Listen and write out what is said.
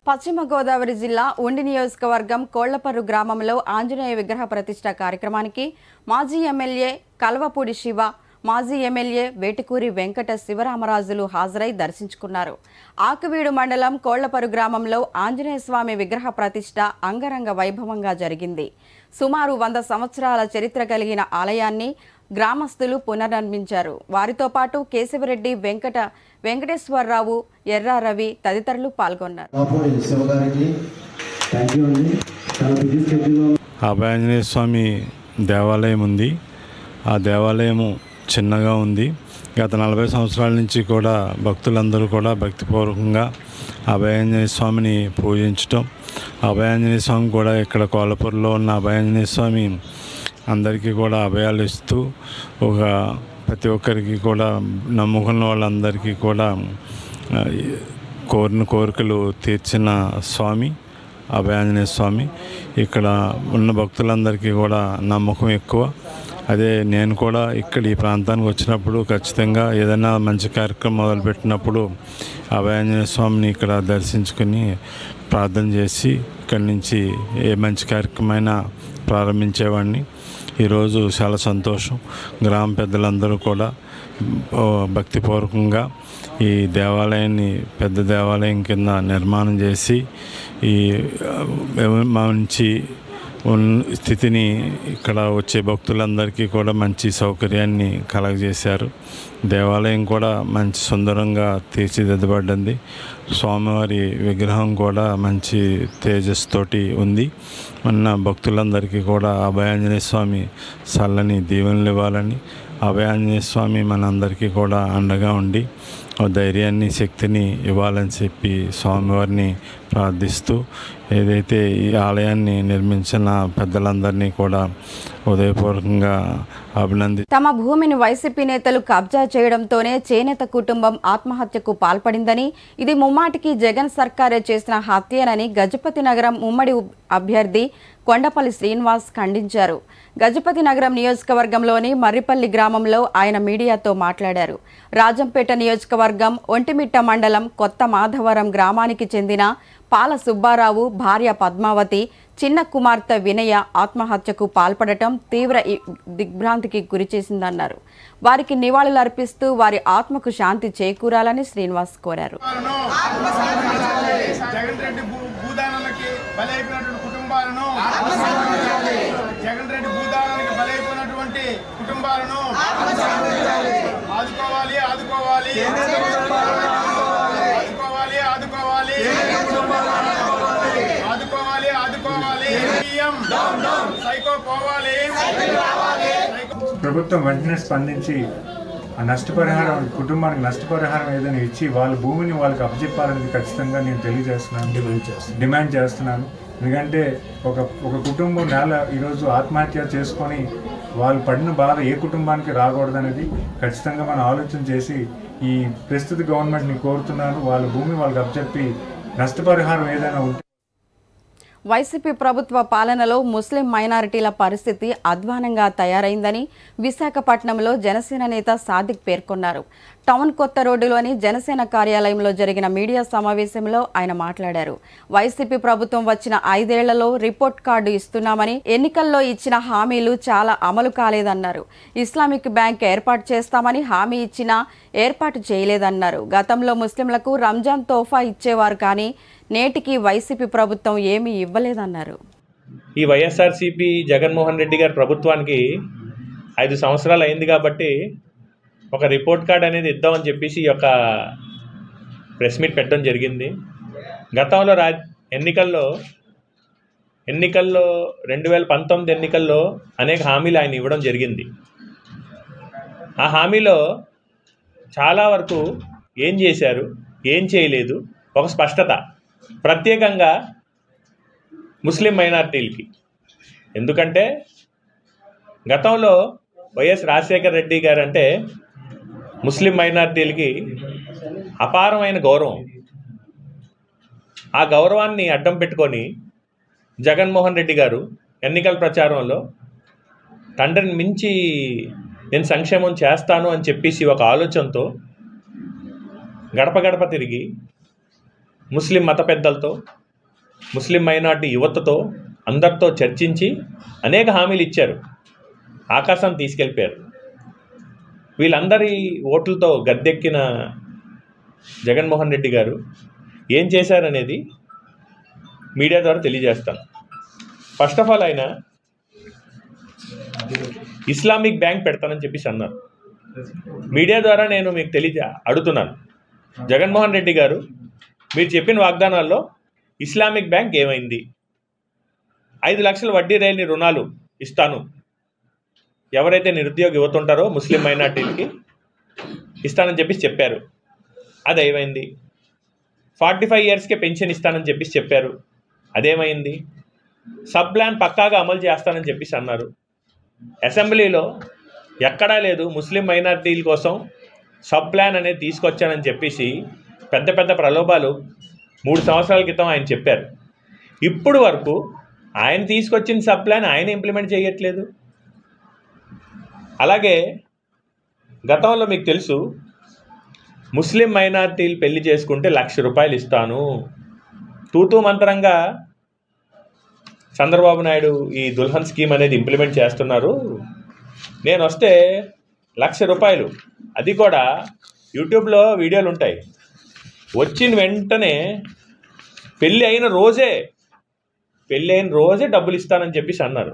పశ్చిమ గోదావరి జిల్లా ఉండి నియోజకవర్గం కోళ్లపర్రు గ్రామంలో ఆంజనేయ విగ్రహ ప్రతిష్ఠ కార్యక్రమానికి మాజీ ఎమ్మెల్యే కల్వపూడి శివ, మాజీ ఎమ్మెల్యే వేటుకూరి వెంకట శివరామరాజులు హాజరై దర్శించుకున్నారు. ఆకువీడు మండలం కోళ్లపర్రు గ్రామంలో ఆంజనేయ స్వామి విగ్రహ ప్రతిష్ఠ అంగరంగ వైభవంగా జరిగింది. సుమారు 100 సంవత్సరాల చరిత్ర కలిగిన ఆలయాన్ని గ్రామస్తులు పునర్నిర్మించారు. వారితో పాటు కేశవరెడ్డి, వెంకటేశ్వరరావు, ఎర్ర రవి తదితరులు పాల్గొన్నారు. ఆంజనేయ స్వామి దేవాలయం ఉంది. ఆ దేవాలయము చిన్నగా ఉంది. గత 40 సంవత్సరాల నుంచి కూడా భక్తులందరూ కూడా భక్తిపూర్వకంగా అభయాంజనేయ స్వామిని పూజించటం, అభయాంజనేయ స్వామి కూడా ఇక్కడ కోళ్లపూర్లో ఉన్న అభయాంజనేయ స్వామి అందరికీ కూడా అభయాలు ఇస్తూ ప్రతి ఒక్కరికి కూడా నమ్ముకున్న వాళ్ళందరికీ కూడా కోరిన కోరికలు తీర్చిన స్వామి అభయాంజనేయ స్వామి. ఇక్కడ ఉన్న భక్తులందరికీ కూడా నమ్మకం ఎక్కువ. అదే నేను కూడా ఇక్కడ ఈ ప్రాంతానికి వచ్చినప్పుడు ఖచ్చితంగా ఏదైనా మంచి కార్యక్రమం మొదలుపెట్టినప్పుడు అభయాంజనేయ స్వామిని ఇక్కడ దర్శించుకుని ప్రార్థన చేసి ఇక్కడి నుంచి ఏ మంచి కార్యక్రమమైనా ప్రారంభించేవాడిని. ఈరోజు చాలా సంతోషం. గ్రామ పెద్దలందరూ కూడా భక్తిపూర్వకంగా ఈ దేవాలయాన్ని పెద్ద దేవాలయం కింద నిర్మాణం చేసి ఈ మంచి స్థితిని ఇక్కడ వచ్చే భక్తులందరికీ కూడా మంచి సౌకర్యాన్ని కలగజేశారు. దేవాలయం కూడా మంచి సుందరంగా తీర్చిదిద్దబడింది. స్వామివారి విగ్రహం కూడా మంచి తేజస్సుతోటి ఉంది. ఉన్న భక్తులందరికీ కూడా అభయాంజనేయ స్వామి చల్లని దీవెనలు ఇవ్వాలని, అభయాంజనేయ స్వామి మనందరికీ కూడా అండగా ఉండి ధైర్యాన్ని, శక్తిని ఇవ్వాలని చెప్పి స్వామివారిని ప్రార్థిస్తూ ఏదైతే ఈ ఆలయాన్ని నిర్మించిన పెద్దలందరినీ కూడా హృదయపూర్వకంగా అభినందించారు. తమ భూమిని వైసీపీ నేతలు కబ్జా చేయడంతోనే చేనేత కుటుంబం ఆత్మహత్యకు పాల్పడిందని, ఇది ముమ్మాటికి జగన్ సర్కారే చేసిన హత్యేనని గజపతి నగరం ఉమ్మడి అభ్యర్థి కొండపల్లి శ్రీనివాస్ ఖండించారు. గజపతి నగరం నియోజకవర్గంలోని మర్రిపల్లి గ్రామంలో ఆయన మీడియాతో మాట్లాడారు. రాజంపేట నియోజకవర్గం ఒంటిమిట్ట మండలం కొత్త మాధవరం గ్రామానికి చెందిన పాల సుబ్బారావు భార్య పద్మావతి, చిన్న కుమార్తె వినయ ఆత్మహత్యకు పాల్పడటం తీవ్ర దిగ్భ్రాంతికి గురిచేసిందన్నారు. వారికి నివాళులర్పిస్తూ వారి ఆత్మకు శాంతి చేకూరాలని శ్రీనివాస్ కోరారు. ప్రభుత్వం వెంటనే స్పందించి ఆ నష్టపరిహారం, కుటుంబానికి నష్టపరిహారం ఏదైనా ఇచ్చి వాళ్ళ భూమిని వాళ్ళకి అప్పచెప్పాలని ఖచ్చితంగా నేను డిమాండ్ చేస్తున్నాను. ఎందుకంటే ఒక కుటుంబం ఈరోజు ఆత్మహత్య చేసుకొని వాళ్ళు పడిన బాధ ఏ కుటుంబానికి రాకూడదనేది ఖచ్చితంగా మనం ఆలోచన చేసి ఈ ప్రస్తుత గవర్నమెంట్ని కోరుతున్నాను. వాళ్ళ భూమి వాళ్ళకి అప్పచెప్పి నష్టపరిహారం ఏదైనా ఉంటే. వైసీపీ ప్రభుత్వ పాలనలో ముస్లిం మైనారిటీల పరిస్థితి అధ్వానంగా తయారైందని విశాఖపట్నంలో జనసేన నేత సాదిక్ పేర్కొన్నారు. టౌన్ కొత్త రోడ్డులోని జనసేన కార్యాలయంలో జరిగిన మీడియా సమావేశంలో ఆయన మాట్లాడారు. వైసీపీ ప్రభుత్వం వచ్చిన 5 ఏళ్లలో రిపోర్ట్ కార్డు ఇస్తున్నామని, ఎన్నికల్లో ఇచ్చిన హామీలు చాలా అమలు కాలేదన్నారు. ఇస్లామిక్ బ్యాంక్ ఏర్పాటు చేస్తామని హామీ ఇచ్చినా ఏర్పాటు చేయలేదన్నారు. గతంలో ముస్లింలకు రంజాన్ తోఫా ఇచ్చేవారు, కానీ నేటికి వైసీపీ ప్రభుత్వం ఏమీ ఇవ్వలేదన్నారు. ఈ వైఎస్ఆర్సీపీ జగన్మోహన్ రెడ్డి గారి ప్రభుత్వానికి 5 సంవత్సరాలు అయింది కాబట్టి ఒక రిపోర్ట్ కార్డ్ అనేది ఇద్దామని చెప్పేసి ఈ యొక్క ప్రెస్ మీట్ పెట్టడం జరిగింది. గతంలో ఎన్నికల్లో 2019 ఎన్నికల్లో అనేక హామీలు ఆయన ఇవ్వడం జరిగింది. ఆ హామీలో చాలా వరకు ఏం చేశారు, ఏం చేయలేదు, ఒక స్పష్టత, ప్రత్యేకంగా ముస్లిం మైనారిటీలకి. ఎందుకంటే గతంలో వైఎస్ రాజశేఖర రెడ్డి గారు అంటే ముస్లిం మైనారిటీలకి అపారమైన గౌరవం. ఆ గౌరవాన్ని అడ్డం పెట్టుకొని జగన్మోహన్ రెడ్డి గారు ఎన్నికల ప్రచారంలో తండ్రిని మించి నేను సంక్షేమం చేస్తాను అని చెప్పేసి ఒక ఆలోచనతో గడప గడప తిరిగి ముస్లిం మత పెద్దలతో, ముస్లిం మైనార్టీ యువతతో అందరితో చర్చించి అనేక హామీలు ఇచ్చారు, ఆకాశం తీసుకెళ్ళిపోయారు. వీళ్ళందరి ఓట్లతో గద్దెక్కిన జగన్మోహన్ రెడ్డి గారు ఏం చేశారనేది మీడియా ద్వారా తెలియజేస్తాను. ఫస్ట్ ఆఫ్ ఆల్ ఆయన ఇస్లామిక్ బ్యాంక్ పెడతానని చెప్పేసి అన్నారు. మీడియా ద్వారా నేను మీకు అడుగుతున్నాను, జగన్మోహన్ రెడ్డి గారు మీరు చెప్పిన వాగ్దానాల్లో ఇస్లామిక్ బ్యాంక్ ఏమైంది? 5 లక్షల వడ్డీ లేని రుణాలు ఇస్తాను, ఎవరైతే నిరుద్యోగ యువత ఉంటారో ముస్లిం మైనార్టీలకి ఇస్తానని చెప్పేసి చెప్పారు, అది ఏమైంది? 45 ఇయర్స్కే పెన్షన్ ఇస్తానని చెప్పేసి చెప్పారు, అదేమైంది? సబ్ ప్లాన్ పక్కాగా అమలు చేస్తానని చెప్పేసి అన్నారు. అసెంబ్లీలో ఎక్కడా లేదు ముస్లిం మైనార్టీల కోసం సబ్ ప్లాన్ అనేది తీసుకొచ్చానని చెప్పేసి పెద్ద పెద్ద ప్రలోభాలు 3 సంవత్సరాల క్రితం ఆయన చెప్పారు. ఇప్పుడు వరకు ఆయన తీసుకొచ్చిన సబ్ ప్లాన్ ఆయన ఇంప్లిమెంట్ చేయట్లేదు. అలాగే గతంలో మీకు తెలుసు, ముస్లిం మైనార్టీలు పెళ్లి చేసుకుంటే ₹1,00,000 ఇస్తాను, తూతూ మంత్రంగా చంద్రబాబు నాయుడు ఈ దుల్హన్ స్కీమ్ అనేది ఇంప్లిమెంట్ చేస్తున్నారు, నేను వస్తే ₹1,00,000, అది కూడా యూట్యూబ్లో వీడియోలు ఉంటాయి, వచ్చిన వెంటనే పెళ్ళి అయిన రోజే డబ్బులు ఇస్తానని చెప్పేసి అన్నారు.